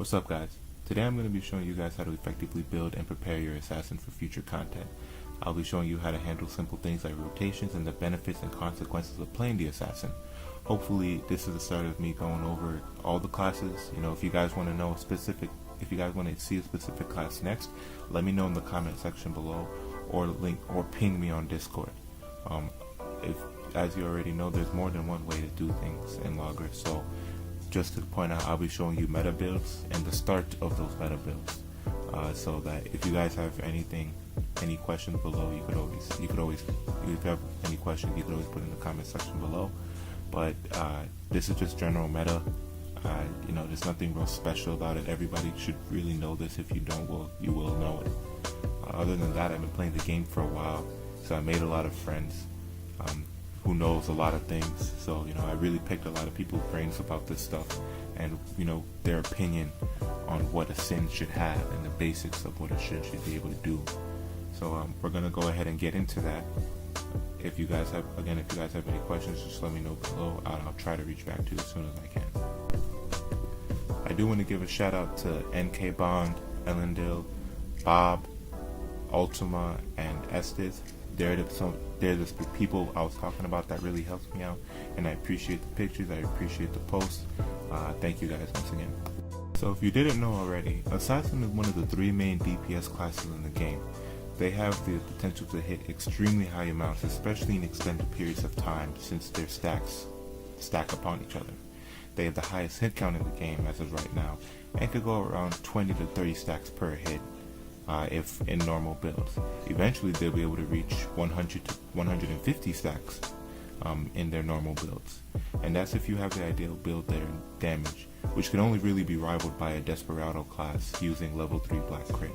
What's up, guys? Today I'm going to be showing you guys how to effectively build and prepare your assassin for future content. I'll be showing you how to handle simple things like rotations and the benefits and consequences of playing the assassin. Hopefully this is the start of me going over all the classes. If you guys want to know if you guys want to see a specific class next, let me know in the comment section below, or ping me on Discord. As you already know, there's more than one way to do things in Logres, so just to point out, I'll be showing you meta builds and the start of those meta builds, so that if you guys have any questions below, if you have any questions, you could always put in the comment section below. But this is just general meta. There's nothing real special about it. Everybody should really know this. If you don't, you will know it. Other than that, I've been playing the game for a while, so I made a lot of friends who knows a lot of things. So I really picked a lot of people's brains about this stuff, and their opinion on what a sin should have and the basics of what a sin should be able to do. So we're gonna go ahead and get into that. If you guys have any questions, just let me know below. I'll try to reach back to you as soon as I can. I do want to give a shout out to NK Bond, Ellendale, Bob, Ultima, and Estes. They're the people I was talking about that really helps me out, and I appreciate the pictures, I appreciate the posts. Thank you guys once again. So if you didn't know already, Assassin is one of the 3 main DPS classes in the game. They have the potential to hit extremely high amounts, especially in extended periods of time, since their stacks stack upon each other. They have the highest hit count in the game as of right now, and could go around 20 to 30 stacks per hit. If in normal builds. Eventually they'll be able to reach 100 to 150 stacks in their normal builds, and that's if you have the ideal build there in damage, which can only really be rivaled by a Desperado class using level 3 black crit.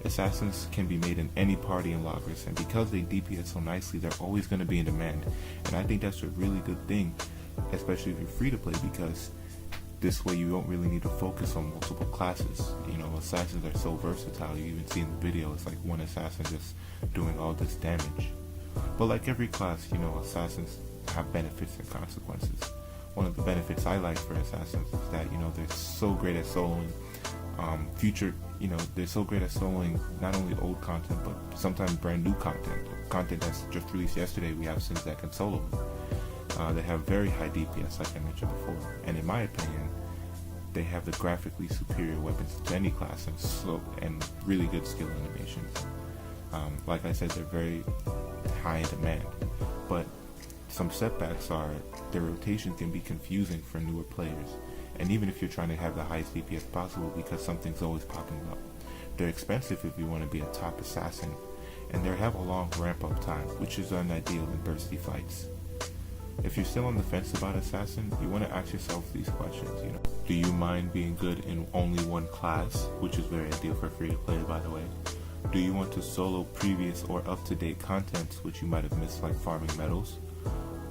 Assassins can be made in any party in Logres, and because they DPS so nicely, they're always going to be in demand, and I think that's a really good thing, especially if you're free to play, because this way you don't really need to focus on multiple classes. Assassins are so versatile. You even see in the video, it's like one assassin just doing all this damage. But like every class, assassins have benefits and consequences. One of the benefits I like for assassins is that they're so great at soloing they're so great at soloing not only old content, but sometimes brand new content that's just released yesterday. We have Sins that can solo. They have very high DPS, like I mentioned before, and in my opinion, they have the graphically superior weapons to any class, and really good skill animations. Like I said, they're very high in demand, but some setbacks are their rotations can be confusing for newer players, and even if you're trying to have the highest DPS possible, because something's always popping up. They're expensive if you want to be a top assassin, and they have a long ramp-up time, which is unideal in bursty fights. If you're still on the fence about Assassin, you want to ask yourself these questions. Do you mind being good in only one class, which is very ideal for free to play, by the way? Do you want to solo previous or up-to-date contents which you might have missed, like farming medals?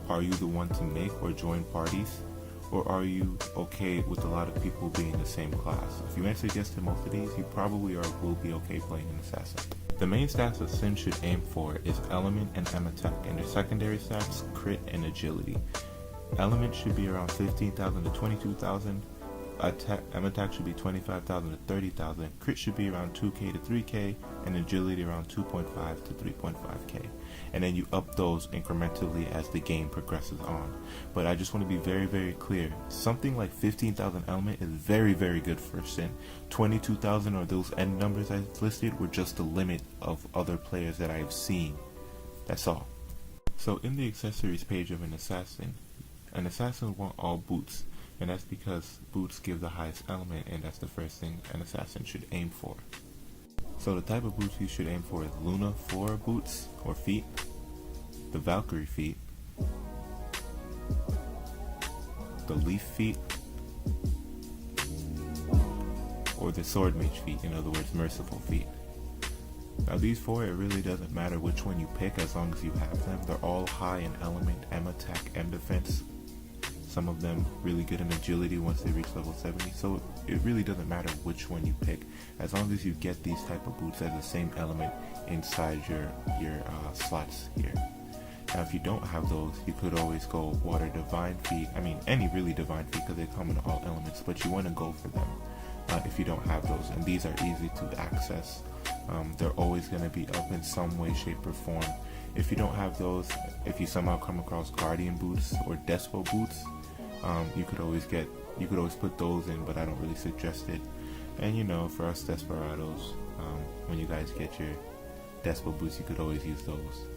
Are you the one to make or join parties? Or are you okay with a lot of people being the same class? If you answer yes to most of these, you probably will be okay playing an Assassin. The main stats a Sim should aim for is Element and M attack, and their secondary stats, Crit and Agility. Element should be around 15,000 to 22,000, M attack should be 25,000 to 30,000, Crit should be around 2k to 3k, and Agility around 2.5 to 3.5k. And then you up those incrementally as the game progresses on. But I just want to be very, very clear. Something like 15,000 element is very, very good for a Sin. 22,000, or those end numbers I listed, were just the limit of other players that I have seen. That's all. So in the accessories page of an assassin wants all boots. And that's because boots give the highest element, and that's the first thing an assassin should aim for. So the type of boots you should aim for is Luna 4 boots or feet, the Valkyrie feet, the Leaf feet, or the Sword Mage feet, in other words, Merciful feet. Now these 4, it really doesn't matter which one you pick as long as you have them. They're all high in element, M attack, M defense. Some of them really good in agility once they reach level 70, so it really doesn't matter which one you pick, as long as you get these type of boots as the same element inside your slots here. Now if you don't have those, you could always go Water Divine feet, any really divine feet, because they come in all elements, but you want to go for them. if you don't have those, and these are easy to access. They're always going to be up in some way, shape, or form. If you don't have those, if you somehow come across Guardian boots or Despo boots, you could always put those in, but I don't really suggest it. And you know, for us desperados, when you guys get your Despo boots, you could always use those.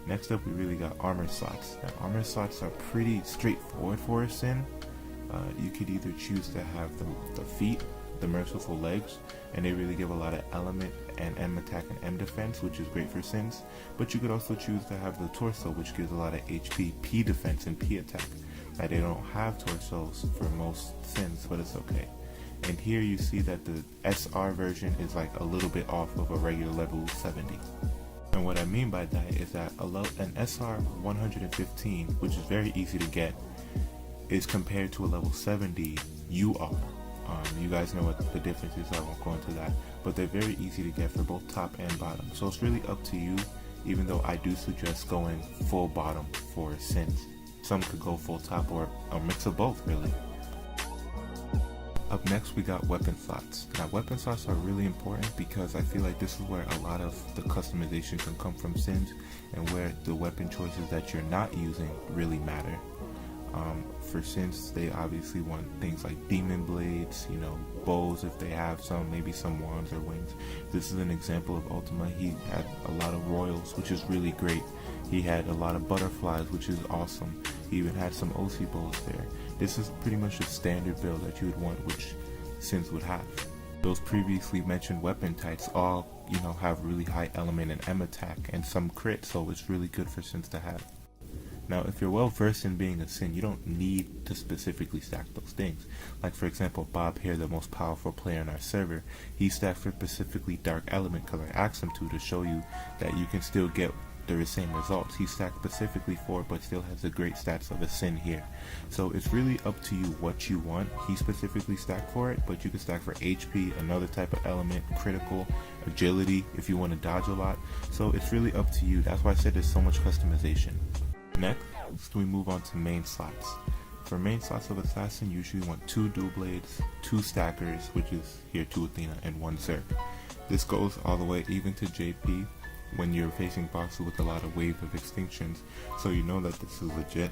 Next up, we really got armor slots. Now, armor slots are pretty straightforward for a sin. You could either choose to have the feet, the merciful legs, and they really give a lot of element and M attack and M defense, which is great for sins. But you could also choose to have the torso, which gives a lot of HP, P defense, and P attack. Now, they don't have torsos for most sins, but it's okay. And here you see that the SR version is like a little bit off of a regular level 70. And what I mean by that is that an SR 115, which is very easy to get, is compared to a level 70 UR. You guys know what the difference is, so I won't go into that. But they're very easy to get for both top and bottom. So it's really up to you, even though I do suggest going full bottom for sins. Some could go full top or a mix of both, really. Up next, we got weapon slots. Now, weapon slots are really important because I feel like this is where a lot of the customization can come from sins, and where the weapon choices that you're not using really matter. For sins, they obviously want things like demon blades, you know, bows if they have some, maybe some wands or wings. This is an example of Ultima. He had a lot of royals, which is really great. He had a lot of butterflies, which is awesome. He even had some OC bows there. This is pretty much a standard build that you would want, which sins would have. Those previously mentioned weapon types all, you know, have really high element and M attack and some crit, so it's really good for sins to have. Now, if you're well versed in being a sin, you don't need to specifically stack those things. Like, for example, Bob here, the most powerful player in our server, he stacked for specifically dark element because I asked him to show you that you can still get the same results. He stacked specifically for, but still has the great stats of a sin here. So it's really up to you what you want. He specifically stacked for it, but you can stack for HP, another type of element, critical, agility, if you want to dodge a lot. So it's really up to you. That's why I said there's so much customization. Next, we move on to main slots. For main slots of Assassin, you usually want 2 dual blades, 2 stackers, which is here 2 Athena, and 1 Zerk. This goes all the way even to JP when you're facing bosses with a lot of wave of extinctions, so you know that this is legit.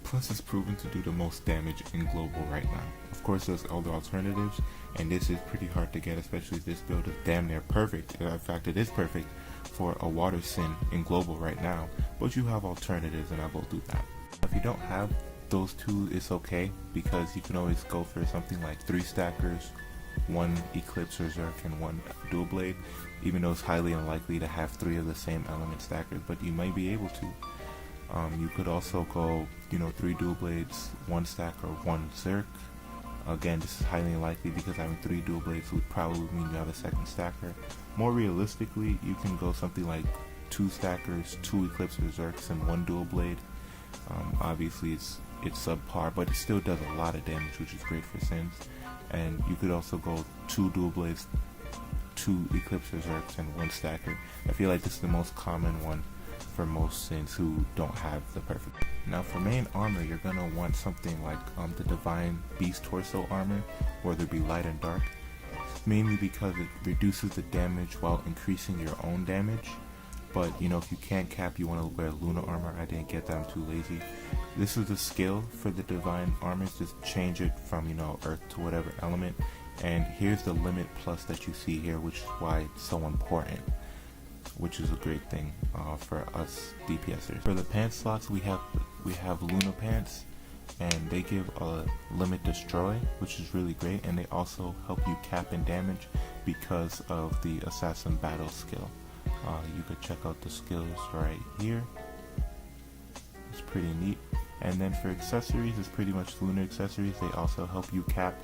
Plus, it's proven to do the most damage in global right now. Of course, there's other alternatives, and this is pretty hard to get, especially this build is damn near perfect. In fact, it is perfect for a water sin in global right now, but you have alternatives, and I will do that. If you don't have those 2, it's okay, because you can always go for something like 3 stackers, 1 Eclipse or Zerk, and 1 dual blade, even though it's highly unlikely to have 3 of the same element stackers, but you might be able to. You could also go, you know, 3 dual blades, 1 stacker, 1 Zerk. Again, this is highly unlikely because having 3 dual blades would probably mean you have a 2nd stacker. More realistically, you can go something like 2 stackers, 2 Eclipse or Zerks, and 1 dual blade. Obviously, it's subpar, but it still does a lot of damage, which is great for sins. And you could also go 2 dual blades, 2 Eclipse or Zerks, and 1 stacker. I feel like this is the most common one for most sins who don't have the perfect. Now, for main armor, you're gonna want something like the Divine Beast Torso armor, whether it be light and dark, mainly because it reduces the damage while increasing your own damage. But you know, if you can't cap, you want to wear Luna armor. I didn't get that, I'm too lazy. This is the skill for the Divine armors, just change it from, you know, earth to whatever element. And here's the limit plus that you see here, which is why it's so important, which is a great thing for us DPSers. For the pants slots, we have Luna pants, and they give a limit destroy, which is really great, and they also help you cap and damage because of the assassin battle skill. You could check out the skills right here. It's pretty neat. And then for accessories, it's pretty much Lunar accessories. They also help you cap.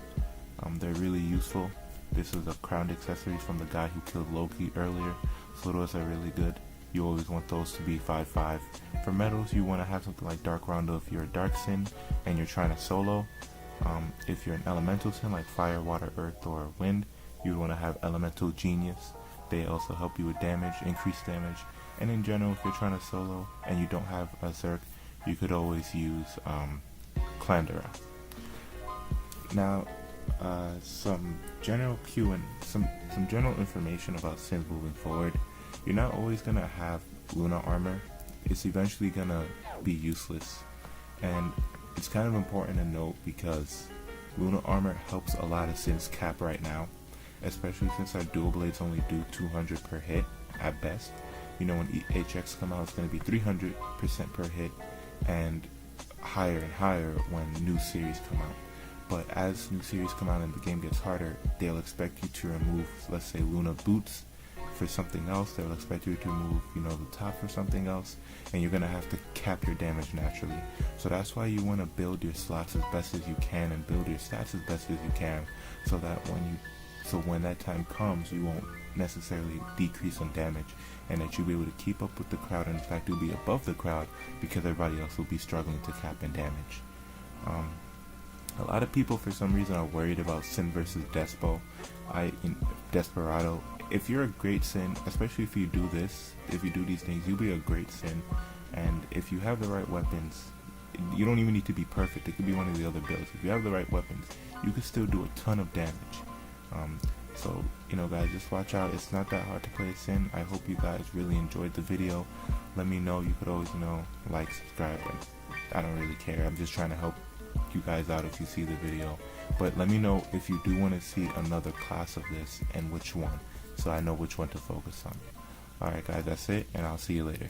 They're really useful. This is a crowned accessory from the guy who killed Loki earlier, so those are really good. You always want those to be 5/5. For medals, you want to have something like Dark Rondo if you're a Dark Sin and you're trying to solo. If you're an Elemental Sin like Fire, Water, Earth, or Wind, you would want to have Elemental Genius. They also help you with damage, increased damage. And in general, if you're trying to solo and you don't have a Zerk, you could always use Clandera. Now, some general cue and some general information about sins moving forward. You're not always gonna have Luna armor. It's eventually gonna be useless, and it's kind of important to note because Luna armor helps a lot of sins cap right now, especially since our dual blades only do 200 per hit at best. You know, when HX come out, it's gonna be 300% per hit, and higher and higher when new series come out. But as new series come out and the game gets harder, they'll expect you to remove, let's say, Luna boots for something else. They'll expect you to remove, you know, the top for something else, and you're gonna have to cap your damage naturally. So that's why you want to build your slots as best as you can and build your stats as best as you can, so that when that time comes, you won't necessarily decrease on damage, and that you'll be able to keep up with the crowd, and in fact you'll be above the crowd because everybody else will be struggling to cap and damage. A lot of people for some reason are worried about Sin versus Despo. Desperado. If you're a great Sin, especially if you do these things, you'll be a great Sin, and if you have the right weapons, you don't even need to be perfect. It could be one of the other builds. If you have the right weapons, you can still do a ton of damage. So, you know, guys, just watch out. It's not that hard to play a Sin. I hope you guys really enjoyed the video. Let me know. You could always, you know, like, subscribe. I don't really care. I'm just trying to help you guys out if you see the video. But let me know if you do want to see another class of this and which one, so I know which one to focus on. Alright guys, that's it, and I'll see you later.